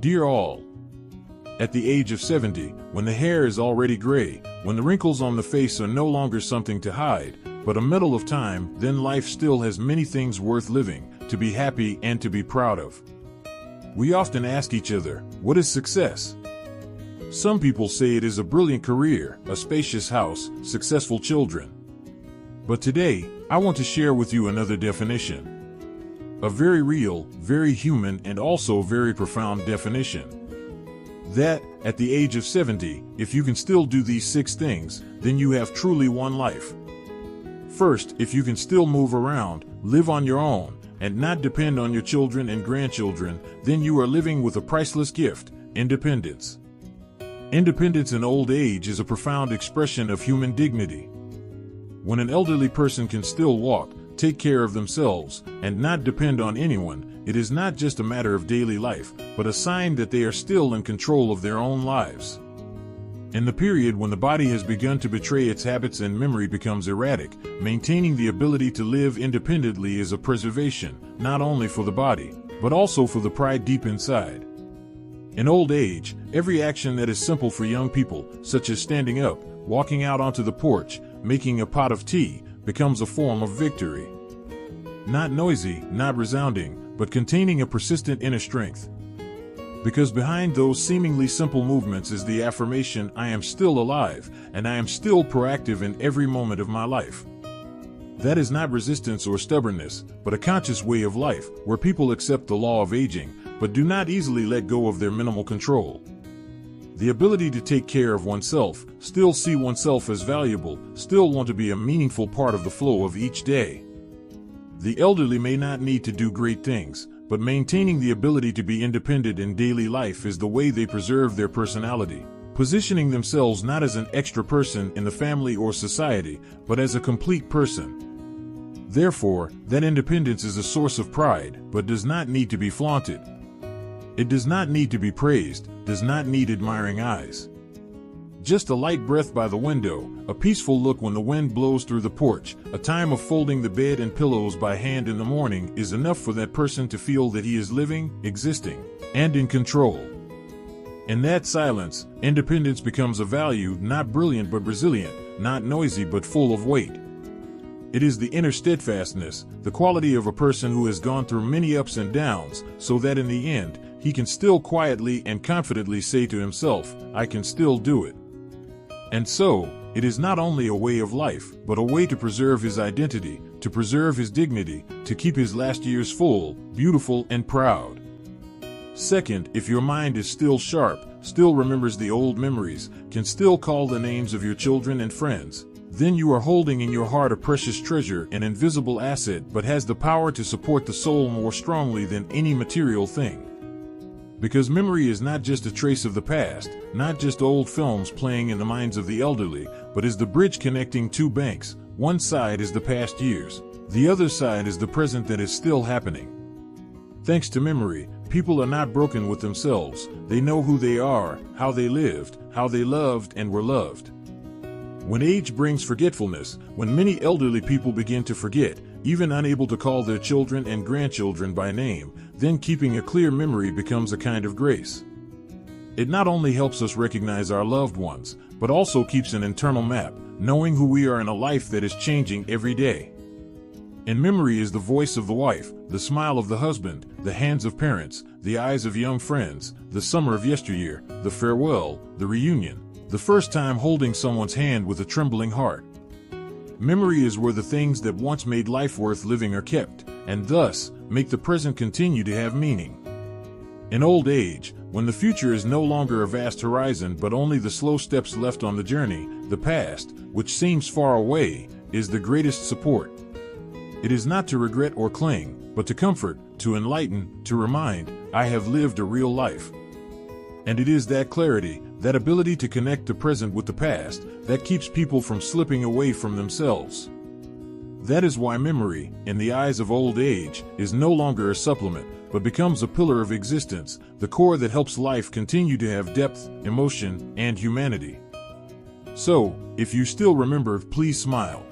Dear all, at the age of 70, when the hair is already gray, when the wrinkles on the face are no longer something to hide, but a medal of time, then life still has many things worth living, to be happy and to be proud of. We often ask each other, what is success? Some people say it is a brilliant career, a spacious house, successful children. But today, I want to share with you another definition. A very real, very human, and also very profound definition. That, at the age of 70, if you can still do these 6 things, then you have truly won life. First, if you can still move around, live on your own, and not depend on your children and grandchildren, then you are living with a priceless gift, independence. Independence in old age is a profound expression of human dignity. When an elderly person can still walk, take care of themselves, and not depend on anyone, it is not just a matter of daily life, but a sign that they are still in control of their own lives. In the period when the body has begun to betray its habits and memory becomes erratic, maintaining the ability to live independently is a preservation, not only for the body, but also for the pride deep inside. In old age, every action that is simple for young people, such as standing up, walking out onto the porch, making a pot of tea, becomes a form of victory. Not noisy, not resounding, but containing a persistent inner strength. Because behind those seemingly simple movements is the affirmation, I am still alive, and I am still proactive in every moment of my life. That is not resistance or stubbornness, but a conscious way of life, where people accept the law of aging, but do not easily let go of their minimal control. The ability to take care of oneself, still see oneself as valuable, still want to be a meaningful part of the flow of each day. The elderly may not need to do great things, but maintaining the ability to be independent in daily life is the way they preserve their personality, positioning themselves not as an extra person in the family or society, but as a complete person. Therefore, that independence is a source of pride, but does not need to be flaunted. It does not need to be praised, does not need admiring eyes. Just a light breath by the window, a peaceful look when the wind blows through the porch, a time of folding the bed and pillows by hand in the morning is enough for that person to feel that he is living, existing, and in control. In that silence, independence becomes a value, not brilliant but resilient, not noisy but full of weight. It is the inner steadfastness, the quality of a person who has gone through many ups and downs, so that in the end, he can still quietly and confidently say to himself, I can still do it. And so, it is not only a way of life, but a way to preserve his identity, to preserve his dignity, to keep his last years full, beautiful, and proud. Second, if your mind is still sharp, still remembers the old memories, can still call the names of your children and friends, then you are holding in your heart a precious treasure, an invisible asset, but has the power to support the soul more strongly than any material thing. Because memory is not just a trace of the past, not just old films playing in the minds of the elderly, but is the bridge connecting 2 banks. One side is the past years, the other side is the present that is still happening. Thanks to memory, people are not broken with themselves, they know who they are, how they lived, how they loved and were loved. When age brings forgetfulness, when many elderly people begin to forget, even unable to call their children and grandchildren by name, then keeping a clear memory becomes a kind of grace. It not only helps us recognize our loved ones, but also keeps an internal map, knowing who we are in a life that is changing every day. In memory is the voice of the wife, the smile of the husband, the hands of parents, the eyes of young friends, the summer of yesteryear, the farewell, the reunion, the first time holding someone's hand with a trembling heart. Memory is where the things that once made life worth living are kept, and thus, make the present continue to have meaning. In old age, when the future is no longer a vast horizon but only the slow steps left on the journey, the past, which seems far away, is the greatest support. It is not to regret or cling, but to comfort, to enlighten, to remind, I have lived a real life. And it is that clarity, that ability to connect the present with the past, that keeps people from slipping away from themselves. That is why memory, in the eyes of old age, is no longer a supplement, but becomes a pillar of existence, the core that helps life continue to have depth, emotion, and humanity. So, if you still remember, please smile.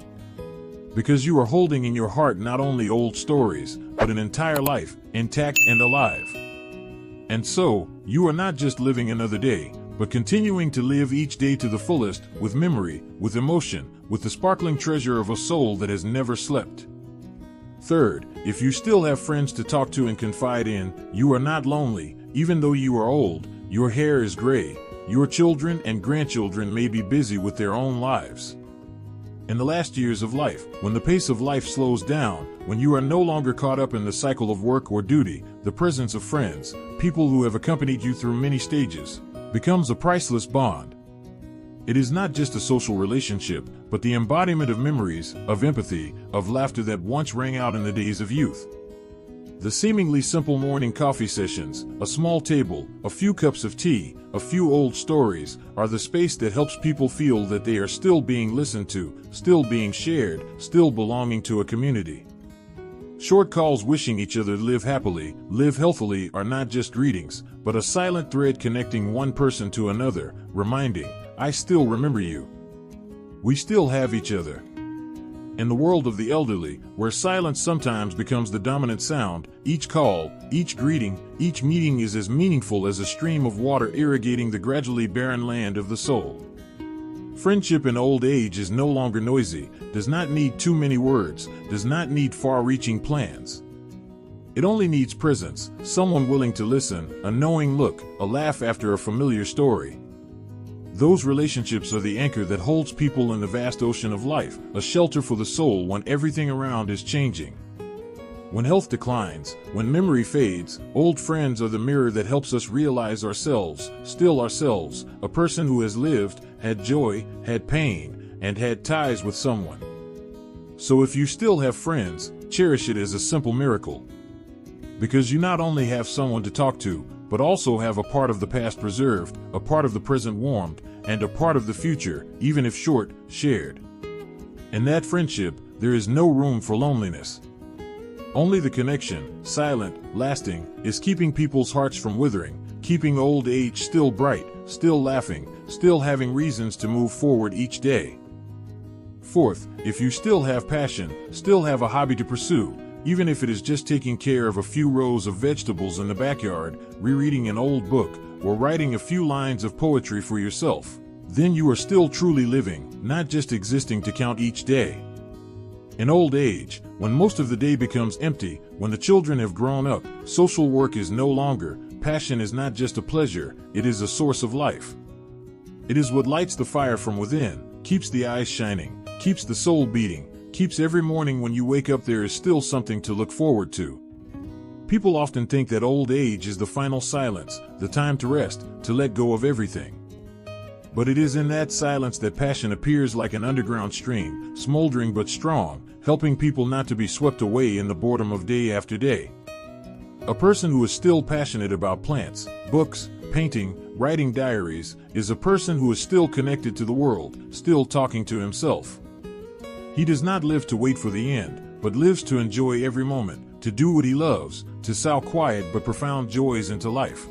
Because you are holding in your heart not only old stories, but an entire life, intact and alive. And so, you are not just living another day, but continuing to live each day to the fullest, with memory, with emotion, with the sparkling treasure of a soul that has never slept. Third, if you still have friends to talk to and confide in, you are not lonely, even though you are old, your hair is gray, your children and grandchildren may be busy with their own lives. In the last years of life, when the pace of life slows down, when you are no longer caught up in the cycle of work or duty, the presence of friends, people who have accompanied you through many stages, becomes a priceless bond. It is not just a social relationship, but the embodiment of memories, of empathy, of laughter that once rang out in the days of youth. The seemingly simple morning coffee sessions, a small table, a few cups of tea, a few old stories, are the space that helps people feel that they are still being listened to, still being shared, still belonging to a community. Short calls wishing each other live happily, live healthily are not just greetings, but a silent thread connecting one person to another, reminding, I still remember you. We still have each other. In the world of the elderly, where silence sometimes becomes the dominant sound, each call, each greeting, each meeting is as meaningful as a stream of water irrigating the gradually barren land of the soul. Friendship in old age is no longer noisy, does not need too many words, does not need far-reaching plans. It only needs presence, someone willing to listen, a knowing look, a laugh after a familiar story. Those relationships are the anchor that holds people in the vast ocean of life, a shelter for the soul when everything around is changing. When health declines, when memory fades, old friends are the mirror that helps us realize ourselves, still ourselves, a person who has lived, had joy, had pain, and had ties with someone. So if you still have friends, cherish it as a simple miracle. Because you not only have someone to talk to, but also have a part of the past preserved, a part of the present warmed, and a part of the future, even if short, shared. In that friendship, there is no room for loneliness. Only the connection, silent, lasting, is keeping people's hearts from withering, keeping old age still bright, still laughing, still having reasons to move forward each day. Fourth, if you still have passion, still have a hobby to pursue, even if it is just taking care of a few rows of vegetables in the backyard, rereading an old book, or writing a few lines of poetry for yourself, then you are still truly living, not just existing to count each day. In old age, when most of the day becomes empty, when the children have grown up, social work is no longer, passion is not just a pleasure, it is a source of life. It is what lights the fire from within, keeps the eyes shining, keeps the soul beating, keeps every morning when you wake up there is still something to look forward to. People often think that old age is the final silence, the time to rest, to let go of everything. But it is in that silence that passion appears like an underground stream, smoldering but strong, helping people not to be swept away in the boredom of day after day. A person who is still passionate about plants, books, painting, writing diaries, is a person who is still connected to the world, still talking to himself. He does not live to wait for the end, but lives to enjoy every moment, to do what he loves, to sow quiet but profound joys into life.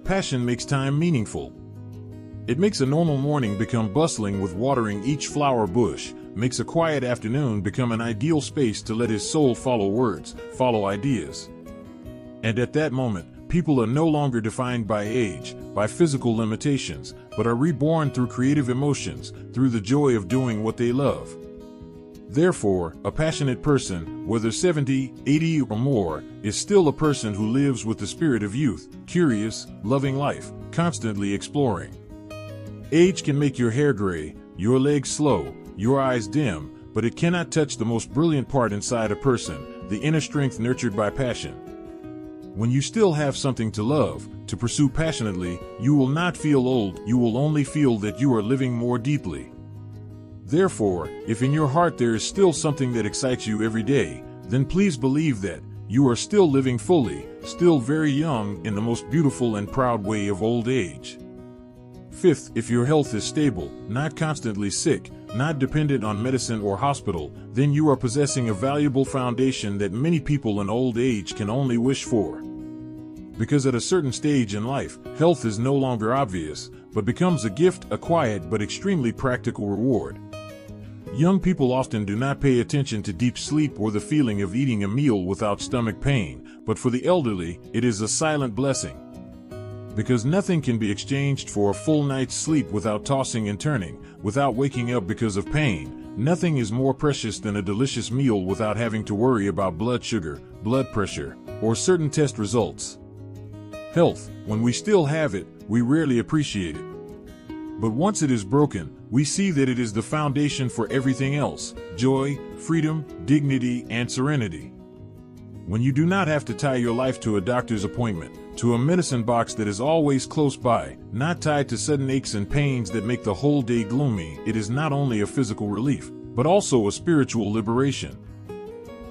Passion makes time meaningful. It makes a normal morning become bustling with watering each flower bush, makes a quiet afternoon become an ideal space to let his soul follow words, follow ideas. And at that moment, people are no longer defined by age, by physical limitations, but are reborn through creative emotions, through the joy of doing what they love. Therefore, a passionate person, whether 70, 80 or more, is still a person who lives with the spirit of youth, curious, loving life, constantly exploring. Age can make your hair gray, your legs slow, your eyes dim, but it cannot touch the most brilliant part inside a person, the inner strength nurtured by passion. When you still have something to love, to pursue passionately, you will not feel old, you will only feel that you are living more deeply. Therefore, if in your heart there is still something that excites you every day, then please believe that you are still living fully, still very young in the most beautiful and proud way of old age. Fifth, if your health is stable, not constantly sick, not dependent on medicine or hospital, then you are possessing a valuable foundation that many people in old age can only wish for. Because at a certain stage in life, health is no longer obvious, but becomes a gift, a quiet but extremely practical reward. Young people often do not pay attention to deep sleep or the feeling of eating a meal without stomach pain, but for the elderly, it is a silent blessing. Because nothing can be exchanged for a full night's sleep without tossing and turning, without waking up because of pain. Nothing is more precious than a delicious meal without having to worry about blood sugar, blood pressure, or certain test results. Health, when we still have it, we rarely appreciate it. But once it is broken, we see that it is the foundation for everything else: joy, freedom, dignity, and serenity. When you do not have to tie your life to a doctor's appointment, to a medicine box that is always close by, not tied to sudden aches and pains that make the whole day gloomy, it is not only a physical relief, but also a spiritual liberation.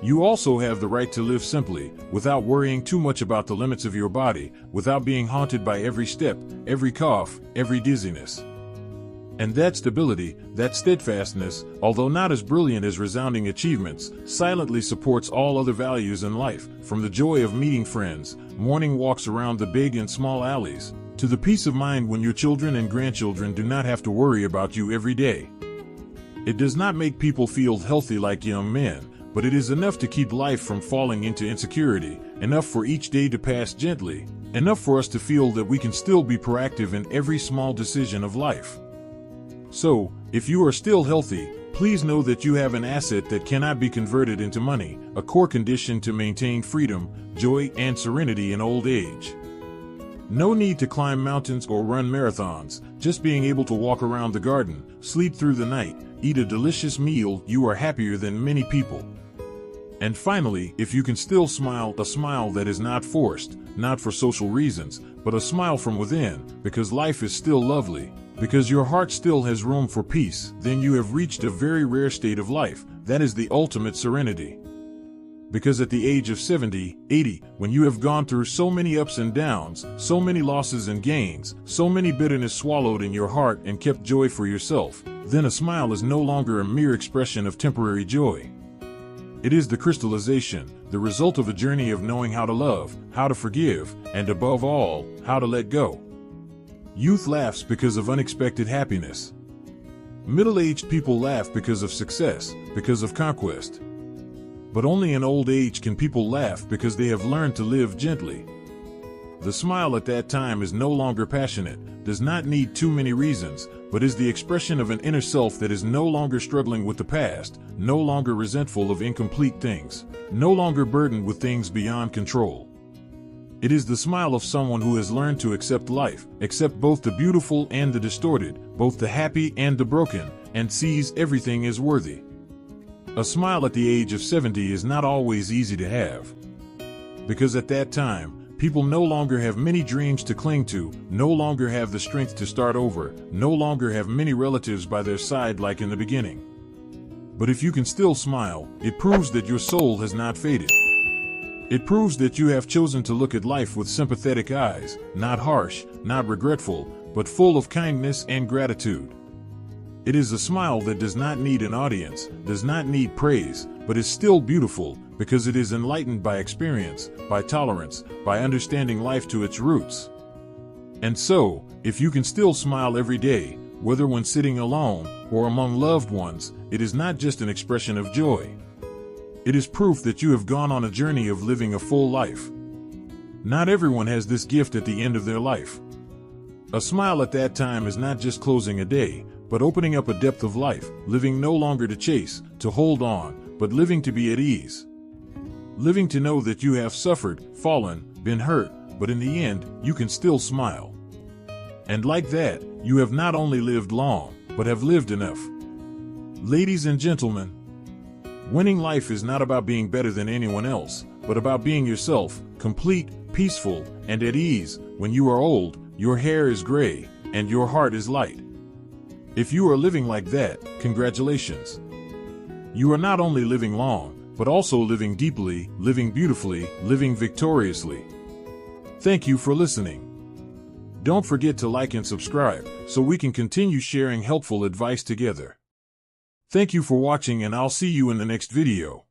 You also have the right to live simply, without worrying too much about the limits of your body, without being haunted by every step, every cough, every dizziness. And that stability, that steadfastness, although not as brilliant as resounding achievements, silently supports all other values in life, from the joy of meeting friends, morning walks around the big and small alleys, to the peace of mind when your children and grandchildren do not have to worry about you every day. It does not make people feel healthy like young men, but it is enough to keep life from falling into insecurity, enough for each day to pass gently, enough for us to feel that we can still be proactive in every small decision of life. So, if you are still healthy, please know that you have an asset that cannot be converted into money, a core condition to maintain freedom, joy, and serenity in old age. No need to climb mountains or run marathons, just being able to walk around the garden, sleep through the night, eat a delicious meal, you are happier than many people. And finally, if you can still smile, a smile that is not forced, not for social reasons, but a smile from within, because life is still lovely, because your heart still has room for peace, then you have reached a very rare state of life, that is the ultimate serenity. Because at the age of 70, 80, when you have gone through so many ups and downs, so many losses and gains, so many bitterness swallowed in your heart and kept joy for yourself, then a smile is no longer a mere expression of temporary joy. It is the crystallization, the result of a journey of knowing how to love, how to forgive, and above all, how to let go. Youth laughs because of unexpected happiness. Middle-aged people laugh because of success, because of conquest. But only in old age can people laugh because they have learned to live gently. The smile at that time is no longer passionate, does not need too many reasons, but is the expression of an inner self that is no longer struggling with the past, no longer resentful of incomplete things, no longer burdened with things beyond control. It is the smile of someone who has learned to accept life, accept both the beautiful and the distorted, both the happy and the broken, and sees everything as worthy. A smile at the age of 70 is not always easy to have. Because at that time, people no longer have many dreams to cling to, no longer have the strength to start over, no longer have many relatives by their side like in the beginning. But if you can still smile, it proves that your soul has not faded. It proves that you have chosen to look at life with sympathetic eyes, not harsh, not regretful, but full of kindness and gratitude. It is a smile that does not need an audience, does not need praise, but is still beautiful because it is enlightened by experience, by tolerance, by understanding life to its roots. And so, if you can still smile every day, whether when sitting alone or among loved ones, it is not just an expression of joy. It is proof that you have gone on a journey of living a full life. Not everyone has this gift at the end of their life. A smile at that time is not just closing a day, but opening up a depth of life, living no longer to chase, to hold on, but living to be at ease. Living to know that you have suffered, fallen, been hurt, but in the end, you can still smile. And like that, you have not only lived long, but have lived enough. Ladies and gentlemen, winning life is not about being better than anyone else, but about being yourself, complete, peaceful, and at ease. When you are old, your hair is gray, and your heart is light. If you are living like that, congratulations. You are not only living long, but also living deeply, living beautifully, living victoriously. Thank you for listening. Don't forget to like and subscribe, so we can continue sharing helpful advice together. Thank you for watching, and I'll see you in the next video.